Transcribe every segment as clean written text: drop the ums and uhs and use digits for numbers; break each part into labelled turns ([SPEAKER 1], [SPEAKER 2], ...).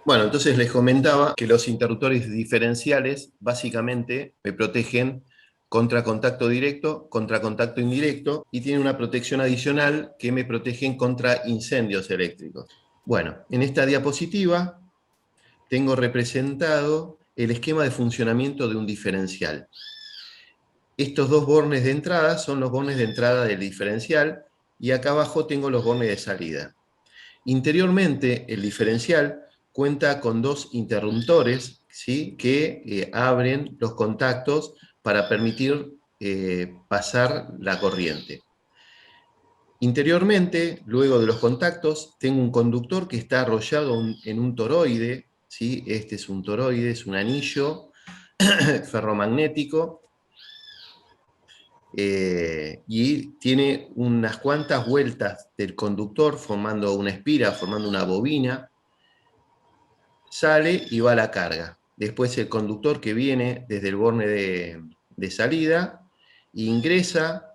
[SPEAKER 1] Bueno, entonces les comentaba que los interruptores diferenciales básicamente me protegen contra contacto directo, contra contacto indirecto y tienen una protección adicional que me protegen contra incendios eléctricos. Bueno, en esta diapositiva tengo representado el esquema de funcionamiento de un diferencial. Estos dos bornes de entrada son los bornes de entrada del diferencial y acá abajo tengo los bornes de salida. Interiormente, el diferencial cuenta con dos interruptores, ¿sí?, que abren los contactos para permitir pasar la corriente. Interiormente, luego de los contactos, tengo un conductor que está arrollado en un toroide, ¿sí? Este es un toroide, es un anillo ferromagnético, y tiene unas cuantas vueltas del conductor formando una espira, formando una bobina. Sale y va a la carga. Después el conductor que viene desde el borne de salida ingresa,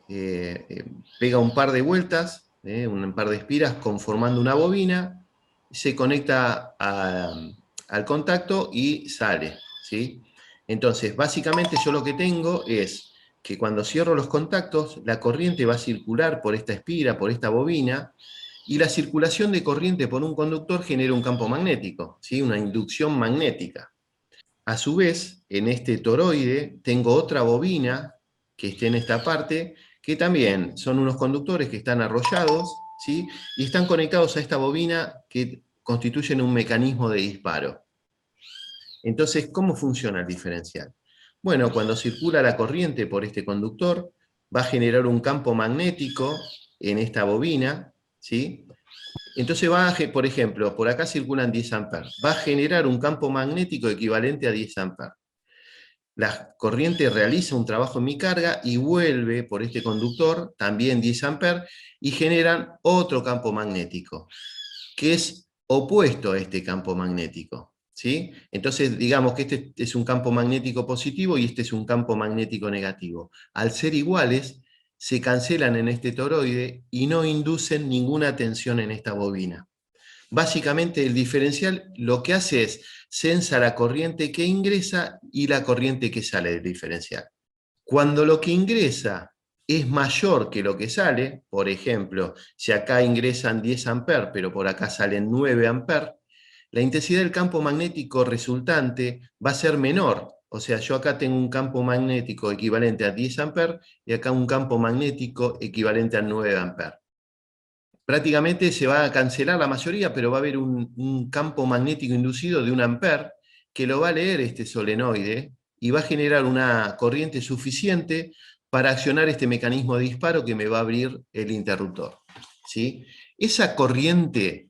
[SPEAKER 1] pega un par de vueltas, un par de espiras conformando una bobina, se conecta al contacto y sale, ¿sí? Entonces, básicamente yo lo que tengo es que cuando cierro los contactos, la corriente va a circular por esta espira, por esta bobina, y la circulación de corriente por un conductor genera un campo magnético, ¿sí?, una inducción magnética. A su vez, en este toroide tengo otra bobina que esté en esta parte, que también son unos conductores que están arrollados, ¿sí?, y están conectados a esta bobina que constituyen un mecanismo de disparo. Entonces, ¿cómo funciona el diferencial? Bueno, cuando circula la corriente por este conductor, va a generar un campo magnético en esta bobina, ¿sí? Entonces por ejemplo, por acá circulan 10 amperes. Va a generar un campo magnético equivalente a 10 amperes. La corriente realiza un trabajo en mi carga y vuelve por este conductor, también 10 amperes, y generan otro campo magnético, que es opuesto a este campo magnético, ¿sí? Entonces, digamos que este es un campo magnético positivo y este es un campo magnético negativo. Al ser iguales, se cancelan en este toroide y no inducen ninguna tensión en esta bobina. Básicamente el diferencial lo que hace es censa la corriente que ingresa y la corriente que sale del diferencial. Cuando lo que ingresa es mayor que lo que sale, por ejemplo, si acá ingresan 10 amperes, pero por acá salen 9 amperes, la intensidad del campo magnético resultante va a ser menor. O sea, yo acá tengo un campo magnético equivalente a 10 amperes y acá un campo magnético equivalente a 9 amperes. Prácticamente se va a cancelar la mayoría, pero va a haber un campo magnético inducido de 1 amper que lo va a leer este solenoide y va a generar una corriente suficiente para accionar este mecanismo de disparo que me va a abrir el interruptor, ¿sí? Esa corriente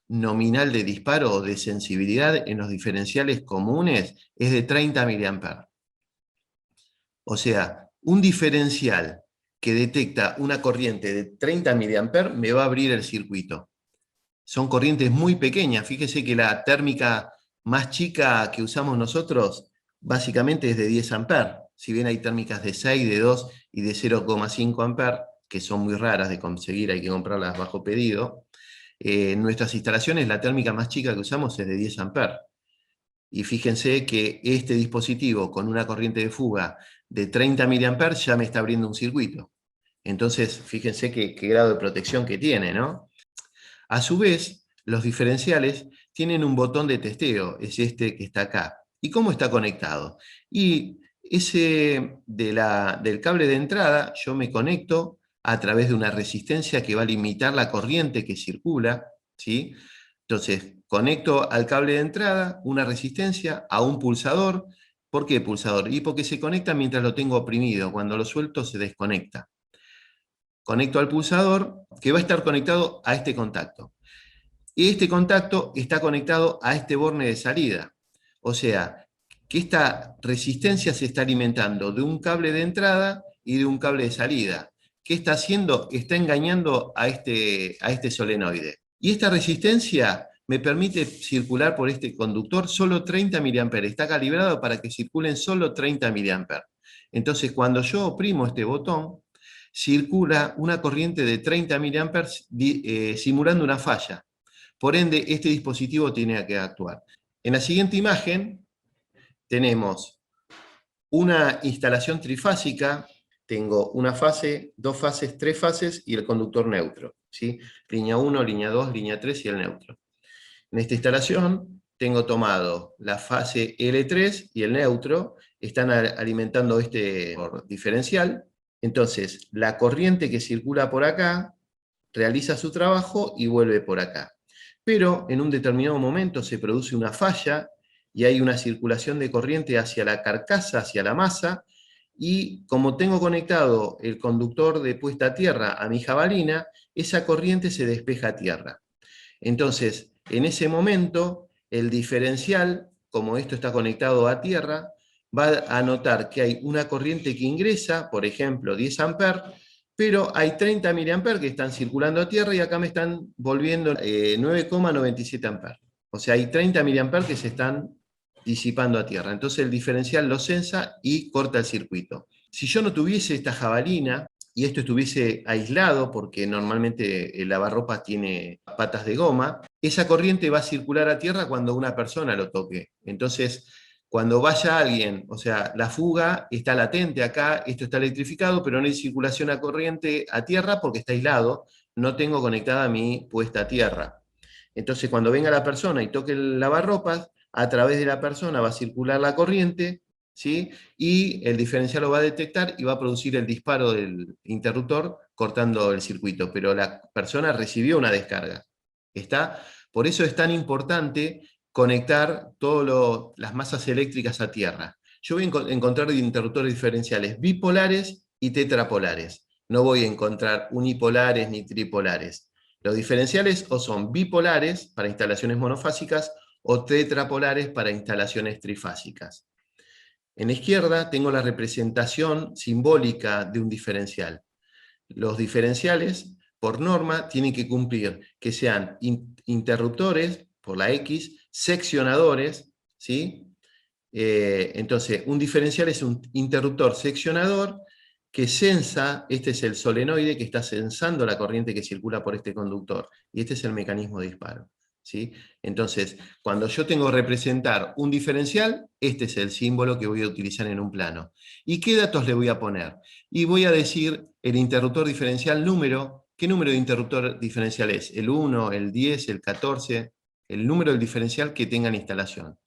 [SPEAKER 1] nominal de disparo o de sensibilidad en los diferenciales comunes es de 30 mA. O sea, un diferencial que detecta una corriente de 30 mA me va a abrir el circuito. Son corrientes muy pequeñas. Fíjese que la térmica más chica que usamos nosotros básicamente es de 10 amperes. Si bien hay térmicas de 6, de 2 y de 0,5 amperes, que son muy raras de conseguir, hay que comprarlas bajo pedido, en nuestras instalaciones la térmica más chica que usamos es de 10 amperes. Y fíjense que este dispositivo con una corriente de fuga de 30 mA ya me está abriendo un circuito. Entonces, fíjense qué grado de protección que tiene, ¿no? A su vez, los diferenciales tienen un botón de testeo, es este que está acá. ¿Y cómo está conectado? Y ese del cable de entrada yo me conecto a través de una resistencia que va a limitar la corriente que circula, ¿sí? Entonces, conecto al cable de entrada una resistencia a un pulsador. ¿Por qué pulsador? Y porque se conecta mientras lo tengo oprimido, cuando lo suelto se desconecta. Conecto al pulsador que va a estar conectado a este contacto. Y este contacto está conectado a este borne de salida. O sea, que esta resistencia se está alimentando de un cable de entrada y de un cable de salida. ¿Qué está haciendo? Está engañando a este solenoide. Y esta resistencia me permite circular por este conductor solo 30 mA. Está calibrado para que circulen solo 30 mA. Entonces, cuando yo oprimo este botón, circula una corriente de 30 mA simulando una falla. Por ende, este dispositivo tiene que actuar. En la siguiente imagen tenemos una instalación trifásica. Tengo una fase, dos fases, tres fases y el conductor neutro, ¿sí? Línea 1, línea 2, línea 3 y el neutro. En esta instalación tengo tomado la fase L3 y el neutro, están alimentando este diferencial. Entonces, la corriente que circula por acá realiza su trabajo y vuelve por acá. Pero en un determinado momento se produce una falla y hay una circulación de corriente hacia la carcasa, hacia la masa, y como tengo conectado el conductor de puesta a tierra a mi jabalina, esa corriente se despeja a tierra. Entonces, en ese momento, el diferencial, como esto está conectado a tierra, va a notar que hay una corriente que ingresa, por ejemplo, 10 amperes, pero hay 30 miliamperes que están circulando a tierra y acá me están volviendo 9,97 amperes. O sea, hay 30 miliamperes que se están disipando a tierra. Entonces el diferencial lo sensa y corta el circuito. Si yo no tuviese esta jabalina, y esto estuviese aislado, porque normalmente el lavarropas tiene patas de goma, esa corriente va a circular a tierra cuando una persona lo toque. Entonces, cuando vaya alguien, o sea, la fuga está latente acá, esto está electrificado, pero no hay circulación a corriente a tierra porque está aislado, no tengo conectada mi puesta a tierra. Entonces, cuando venga la persona y toque el lavarropas, a través de la persona va a circular la corriente, ¿sí? Y el diferencial lo va a detectar y va a producir el disparo del interruptor cortando el circuito, pero la persona recibió una descarga. ¿Está? Por eso es tan importante conectar todas las masas eléctricas a tierra. Yo voy a encontrar interruptores diferenciales bipolares y tetrapolares. No voy a encontrar unipolares ni tripolares. Los diferenciales o son bipolares para instalaciones monofásicas o tetrapolares para instalaciones trifásicas. En la izquierda tengo la representación simbólica de un diferencial. Los diferenciales, por norma, tienen que cumplir que sean interruptores, por la X, seccionadores, ¿sí? Entonces, un diferencial es un interruptor seccionador que sensa, este es el solenoide que está sensando la corriente que circula por este conductor, y este es el mecanismo de disparo. ¿Sí? Entonces, cuando yo tengo que representar un diferencial, este es el símbolo que voy a utilizar en un plano. ¿Y qué datos le voy a poner? Y voy a decir el interruptor diferencial número. ¿Qué número de interruptor diferencial es? ¿El 1, el 10, el 14? El número del diferencial que tenga en instalación.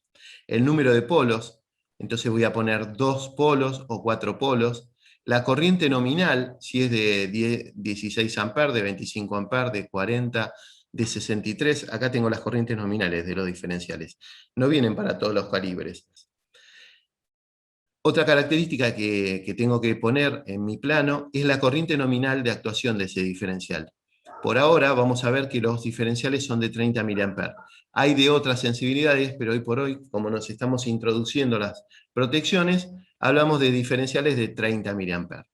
[SPEAKER 1] El número de polos, entonces voy a poner 2 polos o 4 polos. La corriente nominal, si es de 16 amperes, de 25 amperes, de 40, de 63, acá tengo las corrientes nominales de los diferenciales. No vienen para todos los calibres. Otra característica que tengo que poner en mi plano es la corriente nominal de actuación de ese diferencial. Por ahora vamos a ver que los diferenciales son de 30 mA. Hay de otras sensibilidades, pero hoy por hoy, como nos estamos introduciendo las protecciones, hablamos de diferenciales de 30 mA.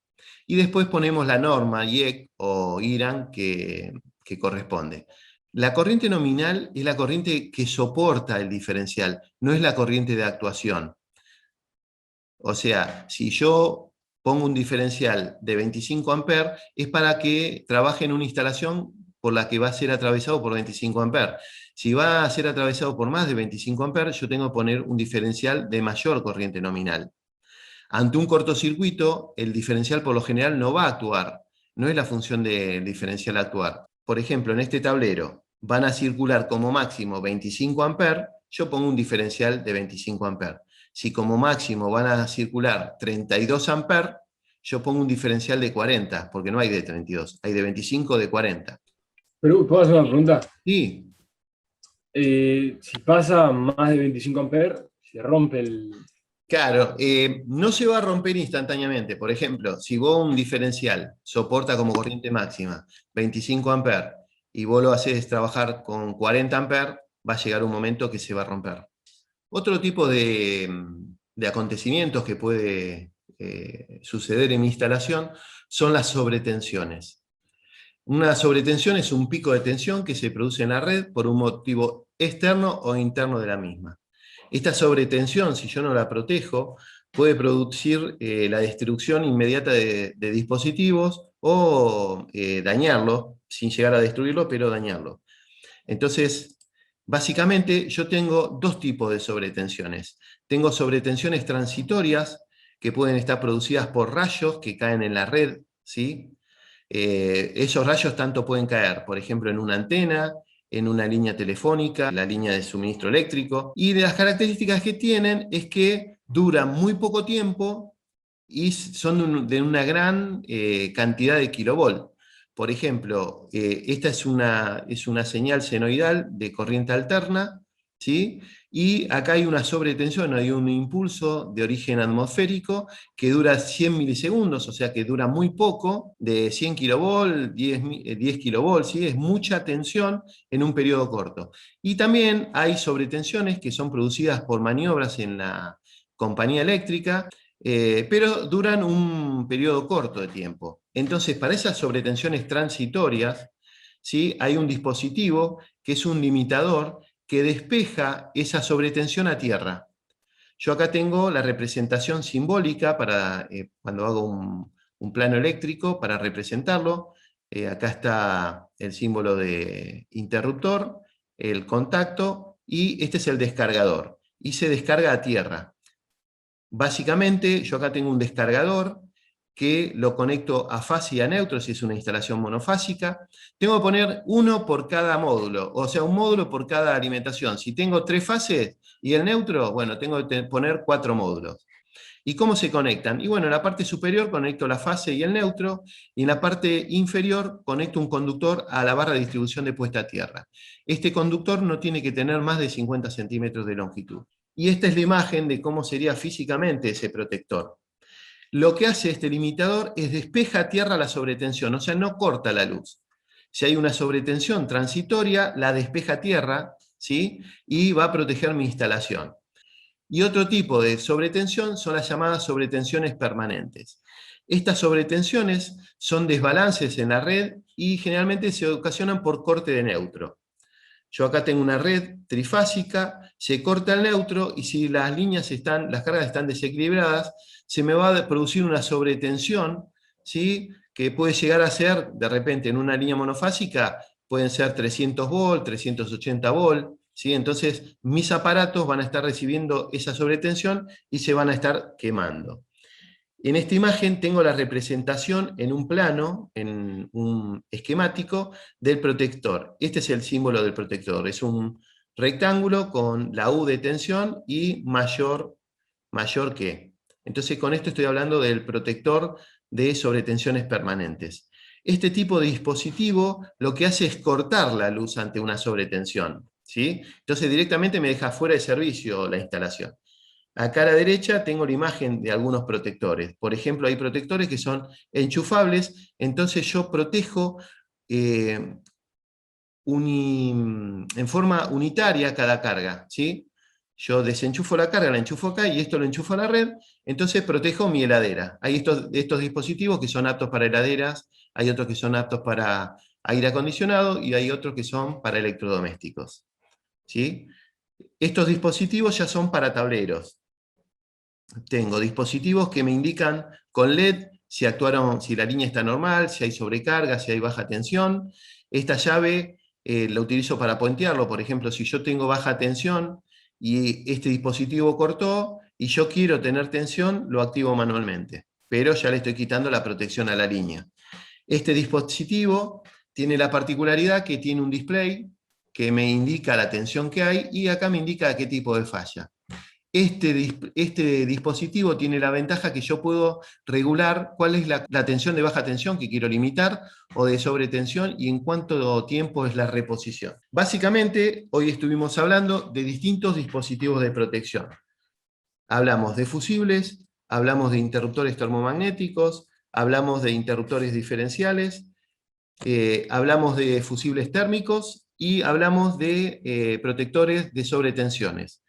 [SPEAKER 1] Y después ponemos la norma IEC o IRAN que corresponde. La corriente nominal es la corriente que soporta el diferencial, no es la corriente de actuación. O sea, si yo pongo un diferencial de 25 amperes, es para que trabaje en una instalación por la que va a ser atravesado por 25 amperes. Si va a ser atravesado por más de 25 amperes, yo tengo que poner un diferencial de mayor corriente nominal. Ante un cortocircuito, el diferencial por lo general no va a actuar. No es la función del diferencial actuar. Por ejemplo, en este tablero van a circular como máximo 25 amperes, yo pongo un diferencial de 25 amperes. Si como máximo van a circular 32 amperes, yo pongo un diferencial de 40, porque no hay de 32, hay de 25 o de 40.
[SPEAKER 2] Pero, ¿puedo hacer una pregunta?
[SPEAKER 1] Sí.
[SPEAKER 2] Si pasa más de 25 amperes, se rompe el...
[SPEAKER 1] Claro, no se va a romper instantáneamente. Por ejemplo, si vos un diferencial soporta como corriente máxima 25 amperes y vos lo haces trabajar con 40 amperes, va a llegar un momento que se va a romper. Otro tipo de acontecimientos que puede suceder en mi instalación son las sobretensiones. Una sobretensión es un pico de tensión que se produce en la red por un motivo externo o interno de la misma. Esta sobretensión, si yo no la protejo, puede producir la destrucción inmediata de dispositivos o dañarlos, sin llegar a destruirlo, pero dañarlo. Entonces, básicamente yo tengo dos tipos de sobretensiones. Tengo sobretensiones transitorias, que pueden estar producidas por rayos que caen en la red, ¿sí? Esos rayos tanto pueden caer, por ejemplo, en una antena, en una línea telefónica, la línea de suministro eléctrico, y de las características que tienen es que duran muy poco tiempo y son de una gran cantidad de kilovolt. Por ejemplo, esta es una señal senoidal de corriente alterna, ¿sí? Y acá hay una sobretensión, hay un impulso de origen atmosférico que dura 100 milisegundos, o sea que dura muy poco, de 100 kilovolt, 10 kilovolt, ¿sí? Es mucha tensión en un periodo corto. Y también hay sobretensiones que son producidas por maniobras en la compañía eléctrica, pero duran un periodo corto de tiempo. Entonces, para esas sobretensiones transitorias, ¿sí? Hay un dispositivo que es un limitador que despeja esa sobretensión a tierra. Yo acá tengo la representación simbólica para cuando hago un plano eléctrico, para representarlo. Acá está el símbolo de interruptor, el contacto, y este es el descargador. Y se descarga a tierra. Básicamente, yo acá tengo un descargador que lo conecto a fase y a neutro, si es una instalación monofásica. Tengo que poner uno por cada módulo, o sea, un módulo por cada alimentación. Si tengo 3 fases y el neutro, bueno, tengo que poner 4 módulos. ¿Y cómo se conectan? Y bueno, en la parte superior conecto la fase y el neutro, y en la parte inferior conecto un conductor a la barra de distribución de puesta a tierra. Este conductor no tiene que tener más de 50 centímetros de longitud. Y esta es la imagen de cómo sería físicamente ese protector. Lo que hace este limitador es despeja a tierra la sobretensión, o sea, no corta la luz. Si hay una sobretensión transitoria, la despeja a tierra, ¿sí? Y va a proteger mi instalación. Y otro tipo de sobretensión son las llamadas sobretensiones permanentes. Estas sobretensiones son desbalances en la red y generalmente se ocasionan por corte de neutro. Yo acá tengo una red trifásica, se corta el neutro y si las cargas están desequilibradas, se me va a producir una sobretensión, ¿sí? Que puede llegar a ser, de repente, en una línea monofásica, pueden ser 300 volt, 380 volt, ¿sí? Entonces, mis aparatos van a estar recibiendo esa sobretensión y se van a estar quemando. En esta imagen tengo la representación en un plano, en un esquemático, del protector. Este es el símbolo del protector. Es un rectángulo con la U de tensión y mayor que. Entonces con esto estoy hablando del protector de sobretensiones permanentes. Este tipo de dispositivo lo que hace es cortar la luz ante una sobretensión, ¿sí? Entonces directamente me deja fuera de servicio la instalación. Acá a la derecha tengo la imagen de algunos protectores. Por ejemplo, hay protectores que son enchufables, entonces yo protejo en forma unitaria cada carga, ¿sí? Yo desenchufo la carga, la enchufo acá y esto lo enchufo a la red, entonces protejo mi heladera. Hay estos dispositivos que son aptos para heladeras, hay otros que son aptos para aire acondicionado y hay otros que son para electrodomésticos, ¿sí? Estos dispositivos ya son para tableros. Tengo dispositivos que me indican con LED si si la línea está normal, si hay sobrecarga, si hay baja tensión. Esta llave la utilizo para puentearlo. Por ejemplo, si yo tengo baja tensión y este dispositivo cortó y yo quiero tener tensión, lo activo manualmente. Pero ya le estoy quitando la protección a la línea. Este dispositivo tiene la particularidad que tiene un display que me indica la tensión que hay y acá me indica qué tipo de falla. Este dispositivo tiene la ventaja que yo puedo regular cuál es la tensión de baja tensión que quiero limitar o de sobretensión y en cuánto tiempo es la reposición. Básicamente, hoy estuvimos hablando de distintos dispositivos de protección. Hablamos de fusibles, hablamos de interruptores termomagnéticos, hablamos de interruptores diferenciales, hablamos de fusibles térmicos y hablamos de protectores de sobretensiones.